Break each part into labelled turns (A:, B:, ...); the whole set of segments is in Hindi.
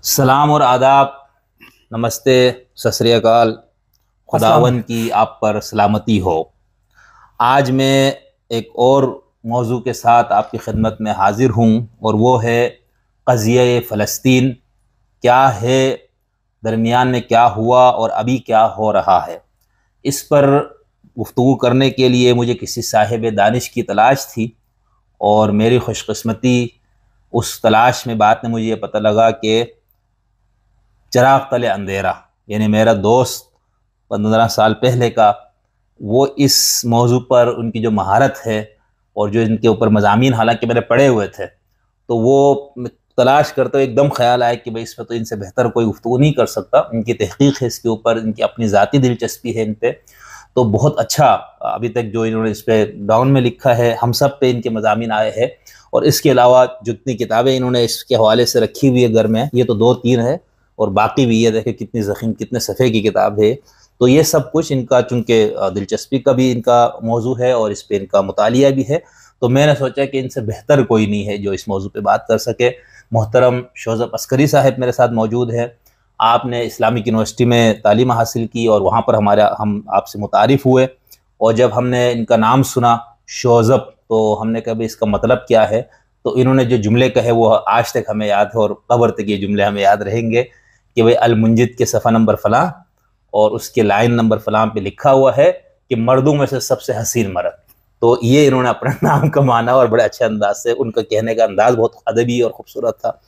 A: सलाम और आदाब। नमस्ते। सत श्री अकाल। खुदावन की आप पर सलामती हो। आज मैं एक और मौजू के साथ आपकी खिदमत में हाजिर हूँ और वो है क़ज़िया फ़लस्तीन। क्या है, दरमियान में क्या हुआ और अभी क्या हो रहा है, इस पर गुफ्तगू करने के लिए मुझे किसी साहिब दानिश की तलाश थी। और मेरी खुशकिस्मती, उस तलाश में बात ने मुझे ये पता लगा कि चिराग तले अंधेरा, यानी मेरा दोस्त 15 साल पहले का, वो इस मौजू पर उनकी जो महारत है और जो इनके ऊपर मज़ामीन हालांकि मैंने पढ़े हुए थे, तो वो तलाश करते हुए एकदम ख्याल आया कि भाई इस पर तो इनसे बेहतर कोई गुफ्तगू नहीं कर सकता। इनकी तहकीक है इसके ऊपर, इनकी अपनी ज़ाती दिलचस्पी है इन पे। तो बहुत अच्छा अभी तक जो इन्होंने इस पर डाउन में लिखा है, हम सब पे इनके मज़ामीन आए हैं। और इसके अलावा जितनी किताबें इन्होंने इसके हवाले से रखी हुई है घर में, ये तो 2-3 है और बाकी भी ये देखें कितनी ज़ख़ीम, कितने सफ़े की किताब है। तो ये सब कुछ इनका, चूँकि दिलचस्पी का भी इनका मौजू है और इस पर इनका मुतालिया भी है, तो मैंने सोचा कि इनसे बेहतर कोई नहीं है जो इस मौजू पे बात कर सके। मोहतरम शोज़ब अस्करी साहब मेरे साथ मौजूद है। आपने इस्लामिक यूनिवर्सिटी में तालीम हासिल की और वहाँ पर हम आपसे मुतारिफ़ हुए। और जब हमने इनका नाम सुना शोज़ब, तो हमने कहा भाई इसका मतलब क्या है। तो इन्होंने जो जुमले कहे वो आज तक हमें याद है और कब्र तक ये जुमले हमें याद रहेंगे कि भाई अल मुंजिद के सफ़ा नंबर फ़लाँ और उसके लाइन नंबर फ़लाँ पे लिखा हुआ है कि मर्दों में से सबसे हसीन मर्द। तो ये इन्होंने अपना नाम कमाना और बड़े अच्छे अंदाज से, उनका कहने का अंदाज़ बहुत अदबी और ख़ूबसूरत था।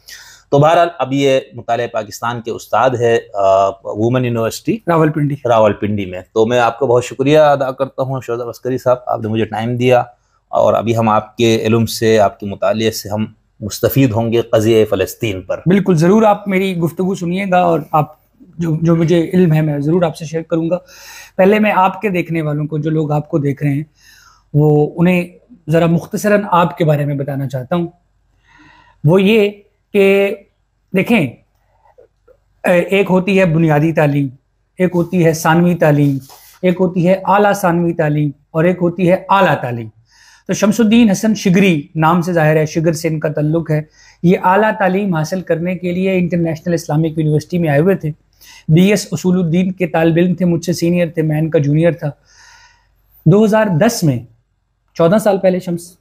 A: तो बहरहाल अब ये मुताले पाकिस्तान के उस्ताद है वुमेन यूनिवर्सिटी रावलपिंडी में। तो मैं आपका बहुत शुक्रिया अदा करता हूँ शोज़ब अस्करी साहब, आपने मुझे टाइम दिया और अभी हम आपके इल्म से, आपके मुताले से हम मुस्तफ़ीद होंगे क़ज़िया फ़लस्तीन पर।
B: बिल्कुल, ज़रूर आप मेरी गुफ्तगू सुनिएगा और आप जो जो मुझे इल्म है मैं ज़रूर आपसे शेयर करूँगा। पहले मैं आपके देखने वालों को, जो लोग आपको देख रहे हैं, वो उन्हें ज़रा मुख्तसरन आपके बारे में बताना चाहता हूँ। वो ये कि देखें, एक होती है बुनियादी तालीम, एक होती है सानवी तालीम, एक होती है आला सानवी तालीम और एक होती है आला तालीम। तो शमसुद्दीन हसन शिगरी, नाम से ज़ाहिर है शिगर से इनका ताल्लुक है, ये आला तालीम हासिल करने के लिए इंटरनेशनल इस्लामिक यूनिवर्सिटी में आए हुए थे। BS उसूलुद्दीन के तालिब इल्म थे, मुझसे सीनियर थे, मैं इनका जूनियर था। 2010 में, 14 साल पहले शम्स,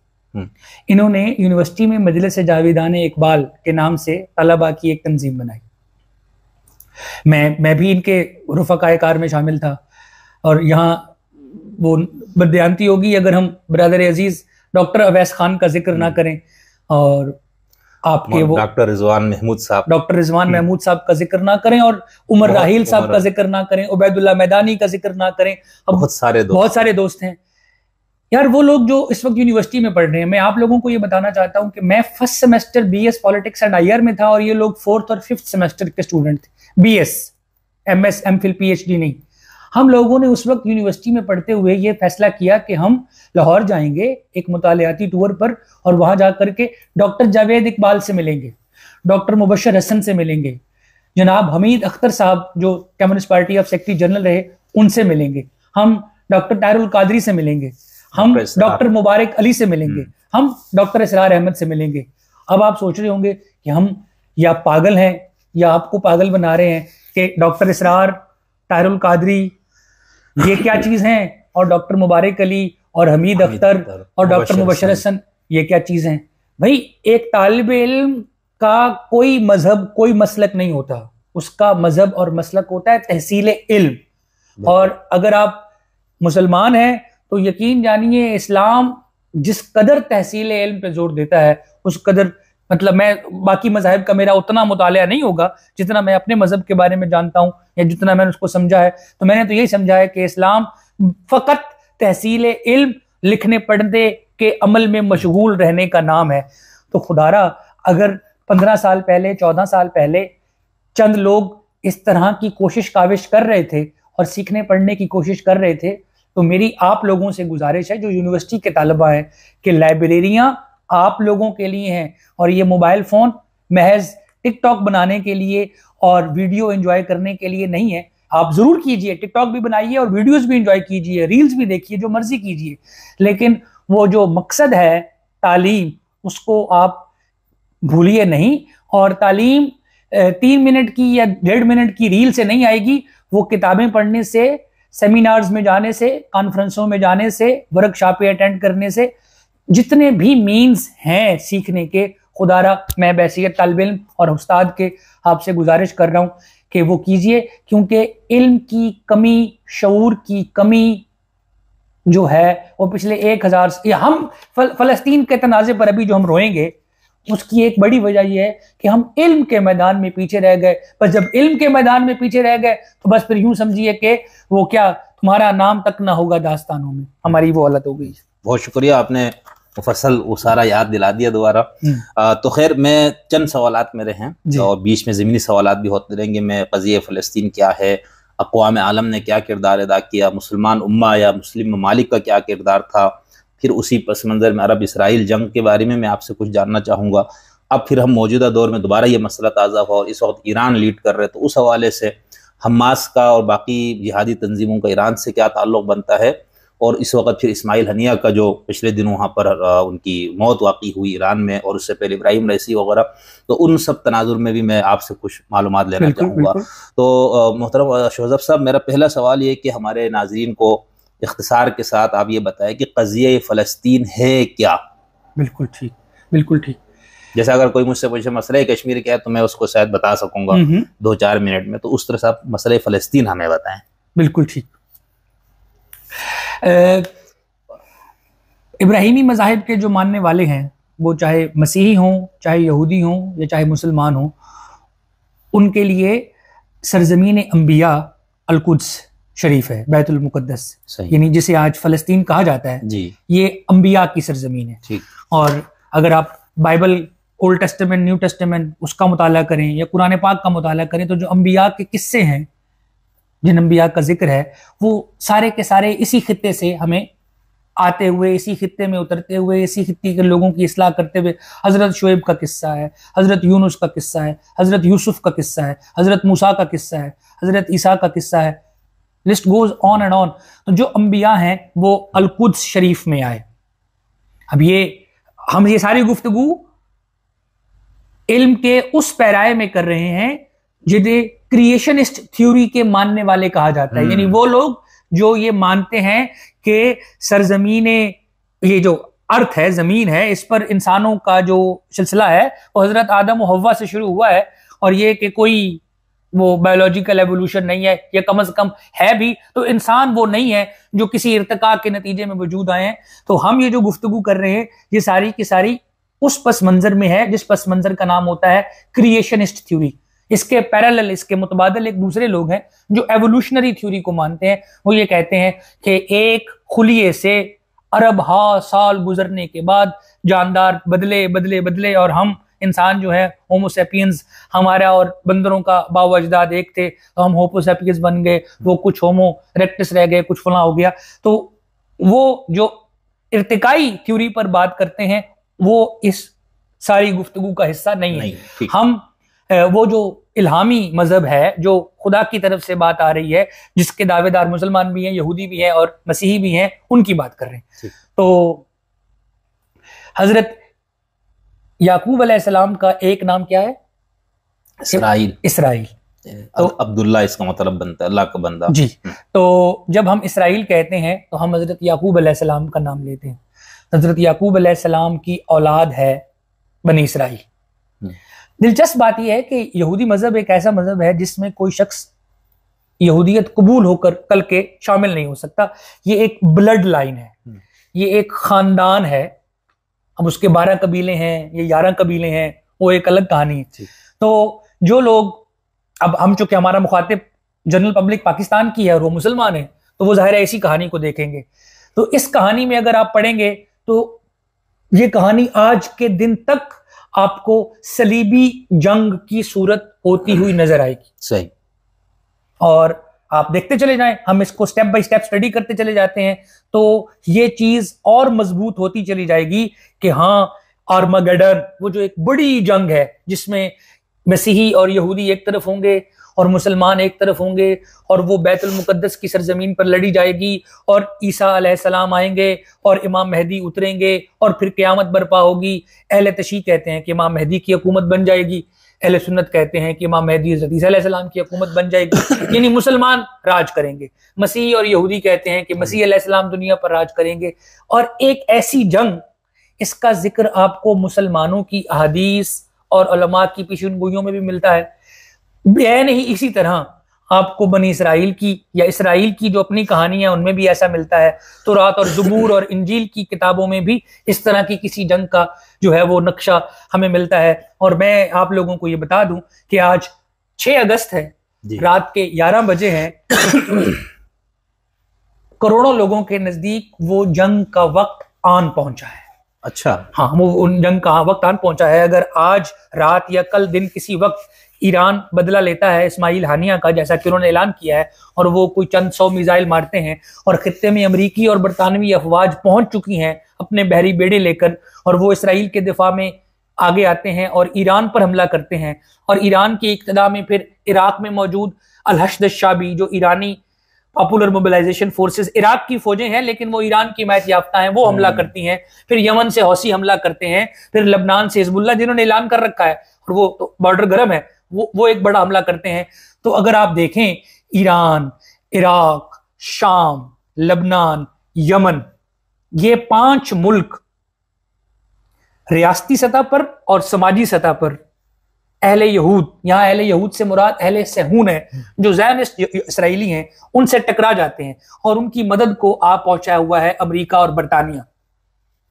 B: इन्होंने यूनिवर्सिटी में मजलिस जावेदान इकबाल के नाम से तलबा की एक तंजीम बनाई। मैं भी इनके रुफ़क़ाए कार में शामिल था। और यहाँ वो बदयांती होगी अगर हम ब्रदर अजीज डॉक्टर अवैस खान का जिक्र ना करें और आपके वो
A: डॉक्टर रिजवान महमूद साहब
B: का जिक्र ना करें और उमर राहील साहब का जिक्र ना करें, उबैदुल्लाह मैदानी का जिक्र ना करें। अब बहुत सारे दोस्त हैं यार, वो लोग जो इस वक्त यूनिवर्सिटी में पढ़ रहे हैं। मैं आप लोगों को ये बताना चाहता हूं कि मैं first semester BS politics and IR में था और ये लोग 4th और 5th सेमेस्टर के स्टूडेंट थे। BS, MS, MPhil, PhD नहीं। हम लोगों ने उस वक्त यूनिवर्सिटी में पढ़ते हुए ये फैसला किया कि हम लाहौर जाएंगे एक मुतालियाती टूर पर और वहां जाकर के डॉक्टर जावेद इकबाल से मिलेंगे, डॉक्टर मुबशर हसन से मिलेंगे, जनाब हमीद अख्तर साहब जो communist party of secretary general रहे उनसे मिलेंगे, हम डॉक्टर तारुल कादरी से मिलेंगे, हम डॉक्टर मुबारक अली से मिलेंगे, हम डॉक्टर इसरार अहमद से मिलेंगे। अब आप सोच रहे होंगे कि हम या पागल हैं या आपको पागल बना रहे हैं कि डॉक्टर इसरार, तारुल कादरी ये क्या चीज हैं और डॉक्टर मुबारक अली और हमीद अख्तर और डॉक्टर मुबशर हसन ये क्या चीज हैं। भाई, एक तालिब इल्म का कोई मजहब, कोई मसलक नहीं होता, उसका मजहब और मसलक होता है तहसील इल्म। और अगर आप मुसलमान हैं तो यकीन जानिए इस्लाम जिस कदर तहसील इल्म पे जोर देता है उस कदर, मतलब मैं बाकी मज़ाहिब का मेरा उतना मुतालिया नहीं होगा जितना मैं अपने मजहब के बारे में जानता हूं या जितना मैंने उसको समझा है। तो मैंने तो यही समझा है कि इस्लाम फकत तहसील इल्म, लिखने पढ़ने के अमल में मशगूल रहने का नाम है। तो खुदारा, अगर 15 साल पहले, 14 साल पहले चंद लोग इस तरह की कोशिश काविश कर रहे थे और सीखने पढ़ने की कोशिश कर रहे थे, तो मेरी आप लोगों से गुजारिश है जो यूनिवर्सिटी के तालिबा हैं कि लाइब्रेरियां आप लोगों के लिए हैं और ये मोबाइल फोन महज टिकटॉक बनाने के लिए और वीडियो एंजॉय करने के लिए नहीं है। आप जरूर कीजिए, टिकटॉक भी बनाइए और वीडियोस भी एंजॉय कीजिए, रील्स भी देखिए, जो मर्जी कीजिए, लेकिन वो जो मकसद है तालीम, उसको आप भूलिए नहीं। और तालीम 3 मिनट की या 1.5 मिनट की रील से नहीं आएगी, वो किताबें पढ़ने से, सेमिनार्स में जाने से, कॉन्फ्रेंसों में जाने से, वर्कशॉपें अटेंड करने से, जितने भी मीन्स हैं सीखने के, खुदारा मैं बैसियत तालिब इल्म और उस्ताद के आपसे गुजारिश कर रहा हूं कि वो कीजिए, क्योंकि इल्म की कमी, शऊर की कमी जो है वो पिछले 1000 हम फलस्तीन के तनाज़े पर अभी जो हम रोएंगे, उसकी एक बड़ी वजह यह है कि हम इल्म के मैदान में पीछे रह गए। बस जब इल्म के मैदान में पीछे रह गए तो बस फिर यूं समझिए कि वो क्या, तुम्हारा नाम तक ना होगा दास्तानों में, हमारी वो हालत हो गई। बहुत
A: शुक्रिया, आपने मुफस्सल वो सारा याद दिला दिया दोबारा। तो खैर मैं चंद सवालात मेरे हैं और बीच में ज़मीनी सवालात भी होते रहेंगे। मैं क़ज़िया फ़लस्तीन क्या है, अक़वाम आलम ने क्या किरदार अदा किया, मुसलमान उम्मा या मुस्लिम ममालिक का क्या किरदार था, फिर उसी पस मंज़र में अरब इसराइल जंग के बारे में मैं आपसे कुछ जानना चाहूँगा। अब फिर हम मौजूदा दौर में दोबारा ये मसला ताज़ा हुआ और इस वक्त ईरान लीड कर रहे, तो उस हवाले से हमास का और बाकी जिहादी तंजीमों का ईरान से क्या ताल्लुक़ बनता है, और इस वक्त फिर इस्माइल हनिया का जो पिछले दिनों वहाँ पर उनकी मौत वाक़ई हुई ईरान में, और उससे पहले इब्राहिम रईसी वगैरह, तो उन सब तनाजुर में भी मैं आपसे कुछ मालूमात लेना चाहूँगा। तो मोहतरम शोज़ब साहब, मेरा पहला सवाल ये कि हमारे नाज़रीन को इख्तिसार के साथ आप ये बताएं कि क़ज़िया फ़लस्तीन है क्या।
B: बिल्कुल ठीक, बिल्कुल ठीक।
A: जैसे अगर कोई मुझसे पूछे मसले कश्मीर क्या है तो मैं उसको शायद बता सकूँगा 2-4 मिनट में, तो उस तरह से आप मसले फ़लस्तीन हमें बताएं।
B: बिल्कुल ठीक। इब्राहिमी मज़ाहिब के जो मानने वाले हैं, वो चाहे मसीही हों, चाहे यहूदी हों या चाहे मुसलमान हों, उनके लिए सरज़मीन अंबिया अल-कुद्स शरीफ है, बैतुल मुक़द्दस, यानी जिसे आज फ़लस्तीन कहा जाता है जी, ये अंबिया की सरज़मीन है। ठीक। और अगर आप Bible, old testament, new testament, उसका मुताला करें या कुरान पाक का मुताला करें, तो जो अंबिया के किस्से हैं, जिन अंबिया का जिक्र है, वो सारे के सारे इसी खित्ते से हमें आते हुए, इसी खित्ते में उतरते हुए, इसी खित्ते के लोगों की इस्लाह करते हुए, हज़रत शुएब का किस्सा है, हज़रत यूनुस का किस्सा है, हज़रत यूसुफ का किस्सा है, हज़रत मूसा का किस्सा है, हज़रत ईसा का किस्सा है, list goes on and on. तो जो अंबिया हैं वो अल-कुद्स शरीफ में आए। अब हम ये सारी गुफ्तगू इल्म के उस पैराए में कर रहे हैं जिन्हें क्रिएशनिस्ट थ्योरी के मानने वाले कहा जाता है, यानी वो लोग जो ये मानते हैं कि सरजमीने, ये जो अर्थ है, जमीन है, इस पर इंसानों का जो सिलसिला है वो हजरत आदम और हव्वा से शुरू हुआ है, और ये कि कोई वो बायोलॉजिकल एवोल्यूशन नहीं है, या कम से कम है भी तो इंसान वो नहीं है जो किसी इर्तिका के नतीजे में वजूद आए हैं। तो हम ये जो गुफ्तगू कर रहे हैं ये सारी की सारी उस पस मंजर में है जिस पस मंजर का नाम होता है क्रिएशनिस्ट थ्योरी। इसके पैरेलल, इसके मुतबादल एक दूसरे लोग हैं जो एवोल्यूशनरी थ्योरी को मानते हैं। वो ये कहते हैं कि एक खुलिये से अरब साल गुजरने के बाद जानदार बदले बदले बदले, और हम इंसान जो है होमोसेपियंस, हमारा और बंदरों का बाव अजदाद एक थे, तो हम होमोसेपियंस बन गए, वो कुछ होमो रेक्टस रह गए, कुछ फला हो गया। तो वो जो इर्तिकाई थ्योरी पर बात करते हैं वो इस सारी गुफ्तगू का हिस्सा नहीं है। हम वो जो इल्हामी मजहब है, जो खुदा की तरफ से बात आ रही है, जिसके दावेदार मुसलमान भी हैं, यहूदी भी हैं और मसीही भी हैं, उनकी बात कर रहे हैं। तो हजरत याकूब अलैहिस्सलाम का एक नाम क्या है?
A: इसराइल।
B: इसराइल,
A: तो अब्दुल्ला इसका मतलब बनता है अल्लाह का बंदा
B: जी। तो जब हम इसराइल कहते हैं तो हम हजरत याकूब अलैहिस्सलाम का नाम लेते हैं। हजरत याकूब अलैहिस्सलाम की औलाद है बनी इसराइल। दिलचस्प बात यह है कि यहूदी मजहब एक ऐसा मजहब है जिसमें कोई शख्स यहूदियत कबूल होकर कल के शामिल नहीं हो सकता। ये एक ब्लड लाइन है, ये एक खानदान है। अब उसके 12 कबीले हैं, ये 11 कबीले हैं, वो एक अलग कहानी है। तो जो लोग, अब हम चूंकि हमारा मुखातिब जनरल पब्लिक पाकिस्तान की है और वो मुसलमान है, तो वो जाहिर है इसी कहानी को देखेंगे। तो इस कहानी में अगर आप पढ़ेंगे तो ये कहानी आज के दिन तक आपको सलीबी जंग की सूरत होती हुई नजर आएगी।
A: सही।
B: और आप देखते चले जाएं, हम इसको स्टेप बाय स्टेप स्टडी करते चले जाते हैं तो ये चीज और मजबूत होती चली जाएगी कि हाँ, आर्मागेडन, वो जो एक बड़ी जंग है जिसमें मसीही और यहूदी एक तरफ होंगे और मुसलमान एक तरफ होंगे, और वो बैतुल मुकद्दस की सरजमीन पर लड़ी जाएगी, और ईसा अलैहिस्सलाम आएंगे और इमाम मेहदी उतरेंगे और फिर क़यामत बरपा होगी। अहले तशी कहते हैं कि इमाम मेहदी की हुकूमत बन जाएगी। अहले सुन्नत कहते हैं कि इमाम मेहदी हज़रत ईसा अलैहिस्सलाम की हुकूमत बन जाएगी, यानी मुसलमान राज करेंगे। मसीह और यहूदी कहते हैं कि मसीह अलैहिस्सलाम दुनिया पर राज करेंगे। और एक ऐसी जंग, इसका जिक्र आपको मुसलमानों की अहादीस और उलमा की पेशेनगोइयों में भी मिलता है। बेन ही इसी तरह आपको बनी इसराइल की या इसराइल की जो अपनी कहानी है उनमें भी ऐसा मिलता है। तौरात और ज़बूर और इंजील की किताबों में भी इस तरह की किसी जंग का जो है वो नक्शा हमें मिलता है। और मैं आप लोगों को ये बता दूं कि आज 6 अगस्त है, रात के 11 बजे हैं। करोड़ों लोगों के नजदीक वो जंग का वक्त आन पहुंचा है।
A: अच्छा,
B: हाँ, वो उन जंग का वक्त आन पहुंचा है। अगर आज रात या कल दिन किसी वक्त ईरान बदला लेता है इस्माइल हानिया का, जैसा कि उन्होंने ऐलान किया है, और वो कोई चंद 100 मिसाइल मारते हैं और खित्ते में अमरीकी और बरतानवी अफवाज पहुंच चुकी हैं अपने बहरी बेड़े लेकर, और वो इसराइल के दिफा में आगे आते हैं और ईरान पर हमला करते हैं। और ईरान की इक्तदा में फिर इराक में मौजूद अल-हश्द अश-शाबी, जो ईरानी पॉपुलर मोबिलाइजेशन फोर्सेस, इराक की फौजें हैं लेकिन वो ईरान की हिमायत याफ्ता हैं, वो हमला करती हैं। फिर यमन से हौसी हमला करते हैं, फिर लबनान से हिजबुल्लाह, जिन्होंने ऐलान कर रखा है और वो तो बॉर्डर गर्म है, वो एक बड़ा हमला करते हैं। तो अगर आप देखें, ईरान, इराक, शाम, लबनान, यमन, ये 5 मुल्क रियासती सतह पर और समाजी सतह पर अहले यहूद, यहाँ अहले यहूद से मुराद अहले सहून है, जो ज़ायनिस्ट इसराइली हैं, उनसे टकरा जाते हैं और उनकी मदद को आप पहुंचाया हुआ है अमेरिका और बरतानिया।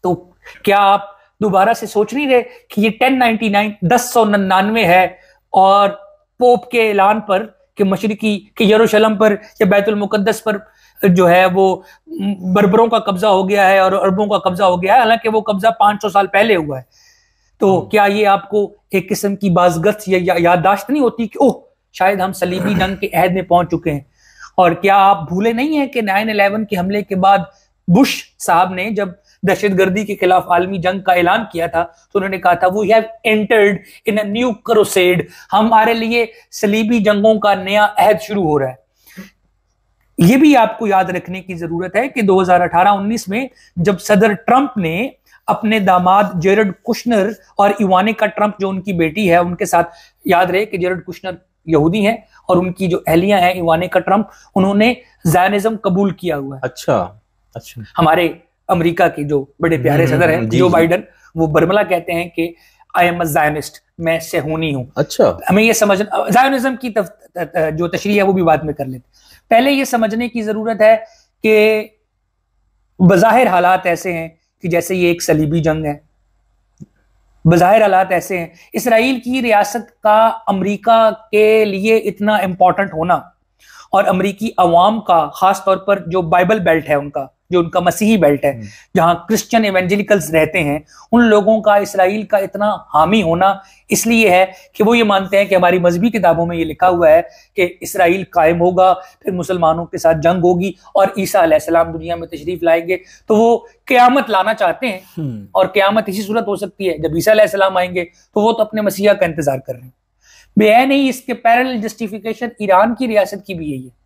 B: तो क्या आप दोबारा से सोच नहीं रहे कि ये 1099 है और पोप के ऐलान पर कि मशरिकी कि यरूशलेम पर या बैतुल मुकद्दस पर जो है वो बर्बरों का कब्जा हो गया है और अरबों का कब्जा हो गया है, हालांकि वो कब्जा 500 साल पहले हुआ है। तो क्या ये आपको एक किस्म की बाज़गश्त या याददाश्त नहीं होती कि ओह, शायद हम सलीबी जंग के अहद में पहुंच चुके हैं? और क्या आप भूले नहीं है कि 9/11 के हमले के बाद बुश साहब ने जब दहशतगर्दी के खिलाफ आलमी जंग का ऐलान किया था तो उन्होंने कहा था we have entered in a new crusade, हमारे लिए सलीबी जंगों का नया अहद शुरू हो रहा है। यह भी आपको याद रखने की जरूरत है कि 2018-19 में जब सदर ट्रंप ने अपने दामाद जेरेड कुशनर और इवानिका ट्रंप, जो उनकी बेटी है, उनके साथ, याद रहे कि जेरेड कुशनर यहूदी हैं और उनकी जो अहलियां हैं इवानिका ट्रंप, उन्होंने ज़ायनिज़्म कबूल किया हुआ है।
A: अच्छा।
B: हमारे अमेरिका के जो बड़े प्यारे सदर हैं जो बाइडन, वो बरमला कहते हैं कि आई एम अ ज़ायनिस्ट, मैं सेहूनी हूं।
A: अच्छा,
B: हमें ये समझना, ज़ायनिज़्म की जो तशरीह है वो भी बाद में कर लेते। पहले ये समझने की जरूरत है कि बज़ाहिर हालात ऐसे हैं कि जैसे ये एक सलीबी जंग है, बज़ाहिर हालात ऐसे हैं। इसराइल की रियासत का अमेरिका के लिए इतना इंपॉर्टेंट होना और अमेरिकी अवाम का, खास तौर पर जो बाइबल बेल्ट है उनका, जो उनका मसीही बेल्ट है, जहां क्रिश्चियन एवेंजेलिकल्स रहते हैं, उन लोगों का इसराइल का इतना हामी होना इसलिए है कि वो ये मानते हैं कि हमारी मजहबी किताबों में ये लिखा हुआ है कि इसराइल कायम होगा, फिर मुसलमानों के साथ जंग होगी और ईसा अलैहिस्सलाम दुनिया में तशरीफ लाएंगे। तो वो क़यामत लाना चाहते हैं और क़यामत इसी सूरत हो सकती है जब ईसा अलैहिस्सलाम आएंगे, तो वो तो अपने मसीहा का इंतजार कर रहे हैं। बेहद नहीं, इसके पैरेलल जस्टिफिकेशन ईरान की रियासत की भी यही है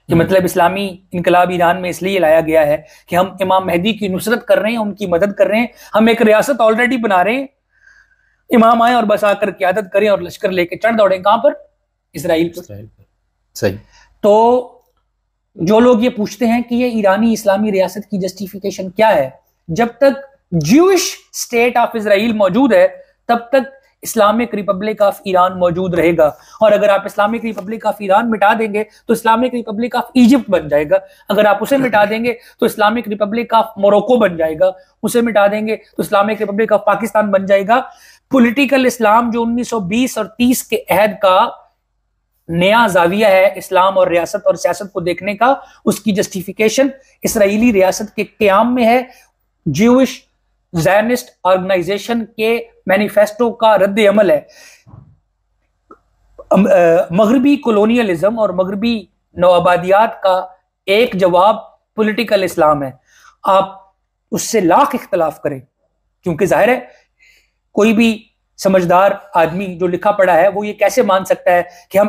B: कि मतलब इस्लामी इनकलाब ईरान में इसलिए लाया गया है कि हम इमाम मेहदी की नुसरत कर रहे हैं, उनकी मदद कर रहे हैं, हम एक रियासत ऑलरेडी बना रहे हैं, इमाम आए और बस आकर क़यादत करें और लश्कर लेके चढ़ दौड़े। कहां पर? इसराइल पर।
A: सही।
B: तो जो लोग ये पूछते हैं कि ये ईरानी इस्लामी रियासत की जस्टिफिकेशन क्या है, जब तक ज्यूइश स्टेट ऑफ इसराइल मौजूद है तब तक इस्लामिक रिपब्लिक ऑफ ईरान मौजूद रहेगा। और अगर आप इस्लामिक रिपब्लिक ऑफ ईरान मिटा देंगे तो इस्लामिक रिपब्लिक ऑफ इजिप्ट बन जाएगा, अगर आप उसे मिटा देंगे तो इस्लामिक रिपब्लिक ऑफ मोरक्को बन जाएगा, उसे मिटा देंगे तो इस्लामिक रिपब्लिक ऑफ पाकिस्तान बन जाएगा। पॉलिटिकल इस्लाम जो 1920 और 30 के अहद का नया जाविया है इस्लाम और रियासत और सियासत को देखने का, उसकी जस्टिफिकेशन इसराइली रियासत के क़याम में है। ज्यूइश ज़ायनिस्ट ऑर्गेनाइजेशन के मैनिफेस्टो का रद्द अमल है। मगरबी कोलोनियलिज्म और मगरबी नौआबादियात का एक जवाब पॉलिटिकल इस्लाम है। आप उससे लाख इख्तलाफ करें, क्योंकि जाहिर है कोई भी समझदार आदमी जो लिखा पढ़ा है वो ये कैसे मान सकता है कि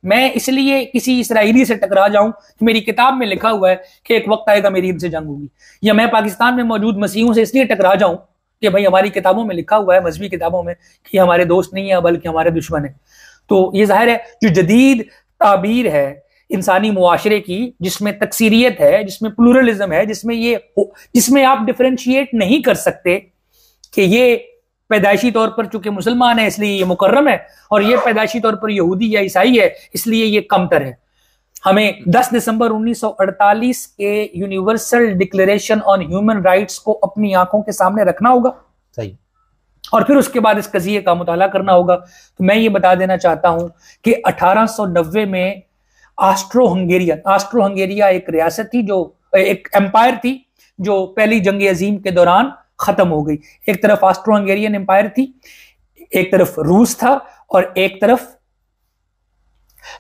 B: मैं इसलिए किसी इसराइली से टकरा जाऊं कि मेरी किताब में लिखा हुआ है कि एक वक्त आएगा मेरी इनसे जंग होगी, या मैं पाकिस्तान में मौजूद मसीहों से इसलिए टकरा जाऊं कि भाई हमारी किताबों में लिखा हुआ है, मजहबी किताबों में, कि हमारे दोस्त नहीं है बल्कि हमारे दुश्मन है। तो ये जाहिर है जो जदीद ताबीर है इंसानी मुआशरे की, जिसमें तकसीरियत है, जिसमें प्लूरलिज्म है, जिसमें आप डिफरेंशिएट नहीं कर सकते कि ये पैदाइशी तौर पर चूंकि मुसलमान है इसलिए ये मुकर्रम है, और ये पैदाइशी तौर पर यहूदी या ईसाई है इसलिए ये कमतर है। हमें 10 दिसंबर 1948 के universal declaration on human rights को अपनी आंखों के सामने रखना होगा।
A: सही।
B: और फिर उसके बाद इस कज़िये का मुताला करना होगा। तो मैं ये बता देना चाहता हूं कि 1890 में ऑस्ट्रो हंगेरिया एक रियासत थी, जो एक एम्पायर थी, जो पहली जंग अजीम के दौरान खत्म हो गई। एक तरफ ऑस्ट्रो हंगेरियन एम्पायर थी, एक तरफ रूस था और एक तरफ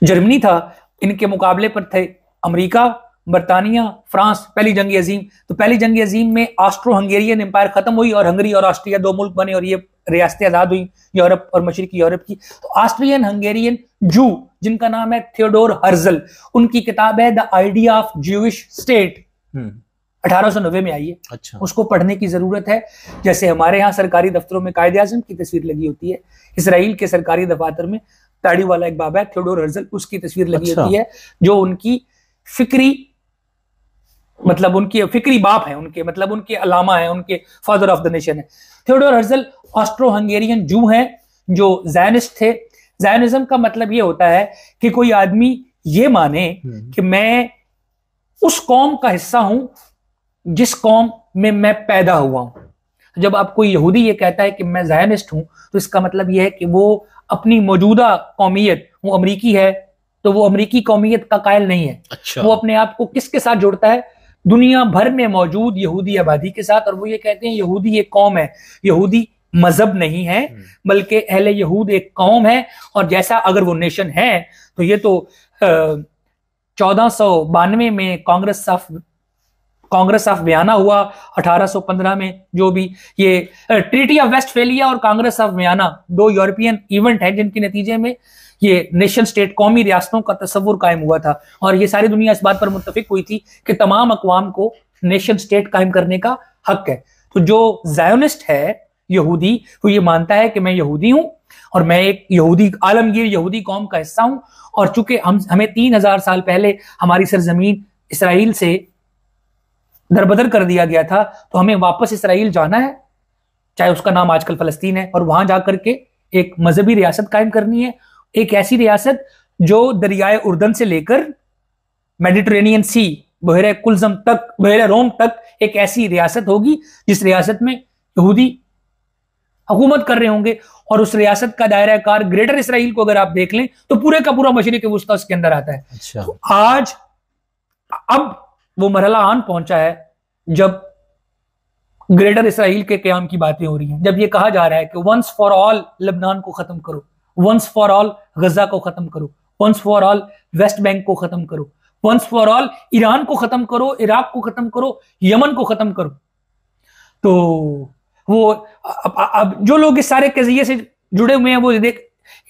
B: जर्मनी था। इनके मुकाबले पर थे अमेरिका, बरतानिया, फ्रांस। पहली जंग अजीम, तो पहली जंग अजीम में ऑस्ट्रो हंगेरियन एम्पायर खत्म हुई और हंगरी और ऑस्ट्रिया 2 मुल्क बने और ये रियासतें आजाद हुई, यूरोप और मशरिकी यूरोप की। तो ऑस्ट्रियन हंगेरियन जू, जिनका नाम है थियोडोर हर्जल, उनकी किताब है the idea of Jewish state, 1890 में आई है।
A: अच्छा।
B: उसको पढ़ने की जरूरत है। जैसे हमारे यहाँ सरकारी दफ्तरों में कायदे आज़म की तस्वीर लगी होती है, इसराइल के सरकारी दफातर में दाढ़ी वाला एक बाबा है थियोडोर हर्जल, उसकी तस्वीर लगी होती है, जो उनकी फिक्री बाप है, उनके अलामा है, उनके फादर ऑफ द नेशन है। थियोडोर हर्जल ऑस्ट्रो हंगेरियन जू हैं जो ज़ायनिस्ट थे। ज़ायनिज्म का मतलब ये होता है कि कोई आदमी ये माने कि मैं उस कौम का हिस्सा हूं जिस कौम में मैं पैदा हुआ हूं। जब आप कोई यहूदी ये कहता है कि मैं ज़ायनिस्ट हूं, तो इसका मतलब यह है कि वो अपनी मौजूदा कौमियत, वो अमरीकी है तो वो अमरीकी कौमियत का कायल नहीं है।
A: अच्छा।
B: वो अपने आप को किसके साथ जोड़ता है? दुनिया भर में मौजूद यहूदी आबादी के साथ। और वो ये कहते हैं यहूदी एक कौम है, यहूदी मजहब नहीं है, बल्कि अहले यहूद एक कौम है। और जैसा अगर वो नेशन है तो ये तो 1492 में कांग्रेस ऑफ वियना हुआ, 1815 में जो भी ये ट्रीटी ऑफ वेस्टफेलिया और Congress of Vienna 2 European event हैं जिनके नतीजे में ये नेशन स्टेट, कौमी रियासतों का तस्वुर कायम हुआ था। और ये सारी दुनिया इस बात पर मुत्तफिक हुई थी कि तमाम अक़वाम को नेशन स्टेट कायम करने का हक है। तो जो ज़ायोनिस्ट है यहूदी, वो ये मानता है कि मैं यहूदी हूं और मैं एक यहूदी आलमगीर यहूदी कौम का हिस्सा हूं। और चूंकि हमें 3000 साल पहले हमारी सरजमीन इसराइल से दरबदर कर दिया गया था, तो हमें वापस इसराइल जाना है, चाहे उसका नाम आजकल फलस्तीन है, और वहां जाकर के एक मजहबी रियासत कायम करनी है। एक ऐसी रियासत जो दरियाए उर्दन से लेकर मेडिटेरेनियन सी, बहरे कुल्ज़म तक, बहरे रोम तक एक ऐसी रियासत होगी जिस रियासत में यहूदी हुकूमत कर रहे होंगे। और उस रियासत का दायरा कार ग्रेटर इसराइल को अगर आप देख लें तो पूरे का पूरा मशरिक़ वुस्ता उसके अंदर आता है।
A: अच्छा।
B: तो आज अब वो मरहला आन पहुंचा है जब ग्रेटर इसराइल के क़याम की बातें हो रही हैं, जब ये कहा जा रहा है कि वंस फॉर ऑल लेबनान को खत्म करो, वंस फॉर ऑल गजा को खत्म करो, once for all West Bank को खत्म करो, वंस फॉर ऑल ईरान को खत्म करो, इराक को खत्म करो, यमन को खत्म करो। तो वो अब जो लोग इस सारे कज़िये से जुड़े हुए हैं वो देख,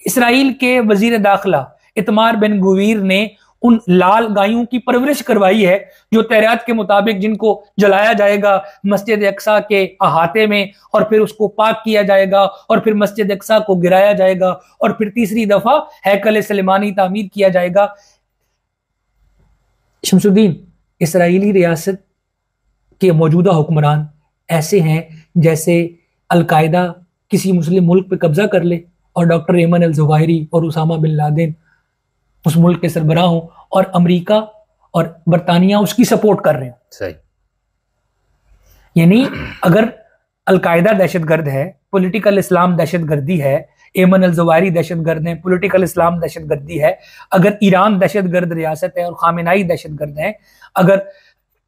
B: इसराइल के वजीर दाखिला इतमार बिन गुवीर ने उन लाल गायों की परवरिश करवाई है जो तैरात के मुताबिक जिनको जलाया जाएगा मस्जिद अक्सा के अहाते में, और फिर उसको पाक किया जाएगा, और फिर मस्जिद अक्सा को गिराया जाएगा, और फिर तीसरी दफा हैकल सलेमानी तामीर किया जाएगा। शमसुद्दीन, इसराइली रियासत के मौजूदा हुक्मरान ऐसे हैं जैसे अलकायदा किसी मुस्लिम मुल्क पे कब्जा कर ले और डॉक्टर एमन अल ज़वाहिरी और उसामा बिन लादेन उस मुल्क के सरबराह हों और अमेरिका और बरतानिया उसकी सपोर्ट कर रहे हैं।
A: सही।
B: यानी अगर अलकायदा दहशतगर्द है, पॉलिटिकल इस्लाम दहशतगर्दी है, एमन अल ज़वाहिरी दहशतगर्द है, पॉलिटिकल इस्लाम दहशतगर्दी है, अगर ईरान दहशतगर्द रियासत है और खामेनाई दहशतगर्द है, अगर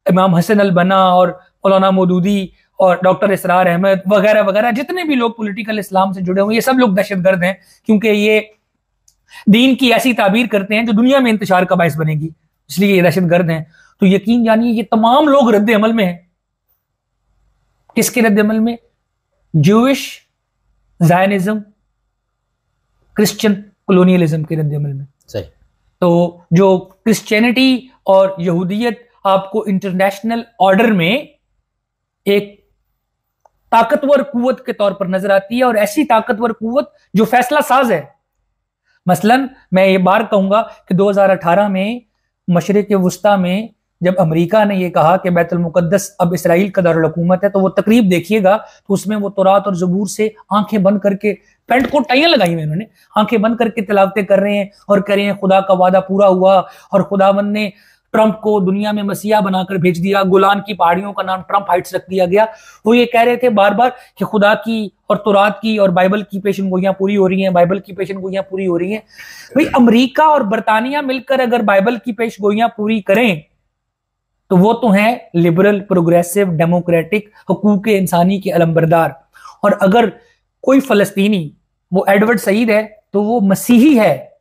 B: इमाम हसन अल बना और मौलाना मौदूदी और डॉक्टर इसरार अहमद वगैरह वगैरह जितने भी लोग पॉलिटिकल इस्लाम से जुड़े हुए, ये सब लोग दहशतगर्द हैं, क्योंकि ये दीन की ऐसी ताबीर करते हैं जो दुनिया में इंतशार का बायस बनेगी, इसलिए ये दहशतगर्द हैं। तो यकीन जानिए ये तमाम लोग रद्द अमल में हैं। किसके रद्द अमल में? ज्यूइश, ज़ायनिज्म, क्रिश्चियन कॉलोनियलिज्म के रद्द अमल में।
A: सही।
B: तो जो क्रिश्चियनिटी और यहूदियत आपको इंटरनेशनल ऑर्डर में एक ताकतवर कुव्वत के तौर पर नजर आती है, और ऐसी ताकतवर कुव्वत जो फैसला साज है। मसलन मैं ये बार कहूंगा कि 2018 में मशरिक वुस्ता में जब अमेरिका ने ये कहा कि बैतुल मुकद्दस अब इसराइल का दारुल हुकूमत है, तो वो तकरीब देखिएगा तो उसमें वो तौरात और ज़बूर से आंखें बंद करके, पैंट कोट टाइयां लगाई हुई उन्होंने, आंखें बंद करके तिलावतें कर रहे हैं और कह रहे हैं खुदा का वादा पूरा हुआ और खुदावंद ने ट्रंप को दुनिया में मसीहा बनाकर भेज दिया, गोलान की पहाड़ियों का नाम ट्रंप हाइट्स रख दिया गया। वो ये कह रहे थे बार बार कि खुदा की और तौरात की और बाइबल की पेशन गोइयां पूरी हो रही हैं, बाइबल की पेशन गोइयां पूरी हो रही हैं। भाई अमेरिका और बरतानिया मिलकर अगर बाइबल की पेश गोइयां पूरी करें तो वो तो हैं लिबरल, प्रोग्रेसिव, डेमोक्रेटिक, हुकूक इंसानी के अलंबरदार। और अगर कोई फलस्तीनी वो एडवर्ड सईद है तो वो मसीही है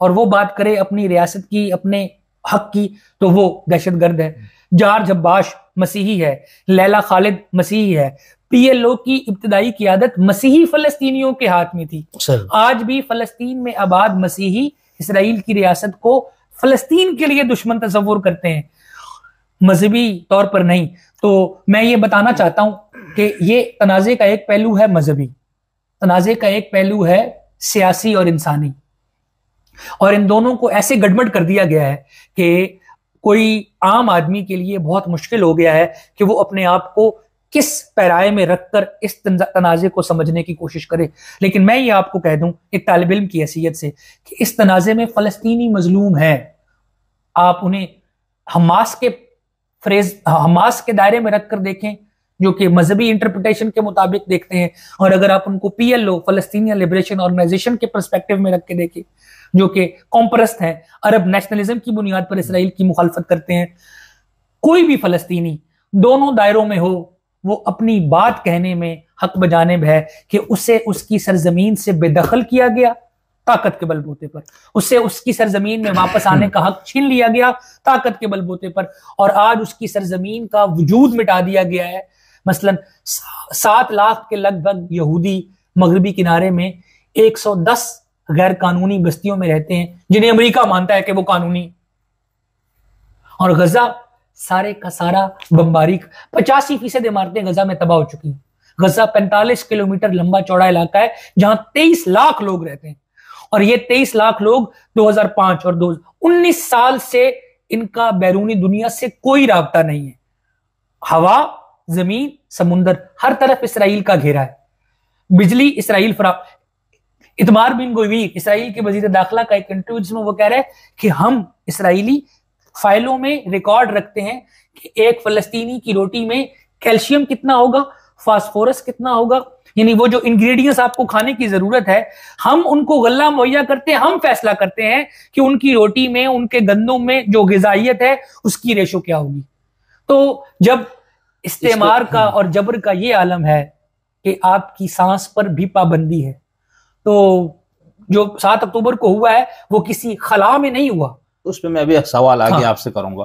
B: और वो बात करे अपनी रियासत की, अपने हक की, तो वो दहशतगर्द है। जॉर्ज अब्बास मसीही है, लैला खालिद मसीही है, पीएलओ की इब्तदाई क़ियादत मसीही फलस्तीनियों के हाथ में थी। आज भी फलस्तीन में आबाद मसीही इसराइल की रियासत को फलस्तीन के लिए दुश्मन तस्वुर करते हैं, मजहबी तौर पर नहीं। तो मैं ये बताना चाहता हूं कि ये तनाज़े का एक पहलू है मजहबी, तनाज़े का एक पहलू है सियासी और इंसानी, और इन दोनों को ऐसे गड़बड़ कर दिया गया है कि कोई आम आदमी के लिए बहुत मुश्किल हो गया है कि वो अपने आप को किस पैराए में रखकर इस तनाज़े को समझने की कोशिश करे। लेकिन मैं ये आपको कह दूं एक तालिब इल्म की हैसियत से कि इस तनाज़े में फलस्तीनी मजलूम है। आप उन्हें हमास के दायरे में रखकर देखें जो कि मजहबी इंटरप्रिटेशन के मुताबिक देखते हैं, और अगर आप उनको पीएलओ फलस्तीनियन लिबरेशन ऑर्गेनाइजेशन के पर्सपेक्टिव में रख के देखें जो कि कॉम्प्रस्त हैं, अरब नेशनलिज्म की बुनियाद पर इसराइल की मुखालफत करते हैं, कोई भी फलस्तीनी दोनों दायरों में हो वो अपनी बात कहने में हक बजानिब है कि उसे उसकी सरजमीन से बेदखल किया गया ताकत के बलबूते पर, उससे उसकी सरजमीन में वापस आने का हक छीन लिया गया ताकत के बलबूते पर, और आज उसकी सरजमीन का वजूद मिटा दिया गया है। मसलन 7 लाख के लगभग यहूदी मगरबी किनारे में 110 गैर कानूनी बस्तियों में रहते हैं जिन्हें अमेरिका मानता है कि वो कानूनी, और गजा सारे का सारा बमबारी, 85% इमारतें गजा में तबाह हो चुकी हैं। गजा 45 किलोमीटर लंबा चौड़ा इलाका है जहां 23 लाख लोग रहते हैं, और ये 23 लाख लोग 2005 और 19 साल से इनका बैरूनी दुनिया से कोई राब्ता नहीं है। हवा, जमीन, समुंदर, हर तरफ इसराइल का घेरा है। बिजली इसराइल इतमार बिन गवीर इसराइल के वजीर दाखिला का एक इंटरव्यू जिसमें वो कह रहे हैं कि हम इसराइली फाइलों में रिकॉर्ड रखते हैं कि एक फलस्तीनी की रोटी में कैल्शियम कितना होगा, फास्फोरस कितना होगा, यानी वो जो इंग्रेडिएंट्स आपको खाने की जरूरत है हम उनको गल्ला मुहैया करते हैं, हम फैसला करते हैं कि उनकी रोटी में, उनके गंदों में जो गिजाइयत है उसकी रेशो क्या होगी। तो जब इस्तेमार का और जबर का ये आलम है कि आपकी सांस पर भी पाबंदी है, तो जो 7 अक्टूबर को हुआ है वो किसी खला में नहीं हुआ।
A: उस पर मैं अभी सवाल आगे आपसे करूंगा।